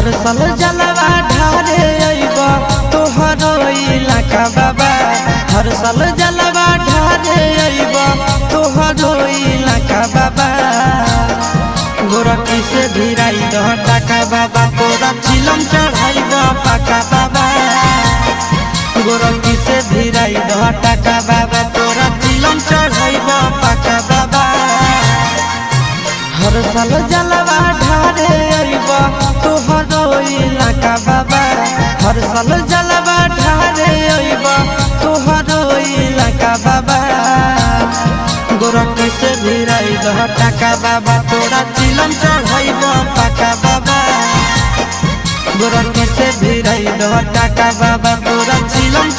हर साल जलवा ढारे अइबा तोहरो इलाका बाबा। हर साल जलवा ढारे अइबा तोहरो इलाका बाबा। गोरखी से भिराई दह टाका बाबा, तोरा चिलम चढ़ाइबा पाका बाबा। गोरखी से भिराई दह टाका बाबा, तोरा चिलम चढ़ाइबा पाका बाबा। हर साल जलवा ढारे अइबा तोहरो इलाका बाबा। हर साल जलवा ढारे अइबा तोहरो इलाका बाबा। गोरखी से भिराई दह टाका बाबा, तोरा चिलम चढ़ाइबा पाका बाबा। गोरखी से भिराई दह टाका बाबा, तोरा चिलम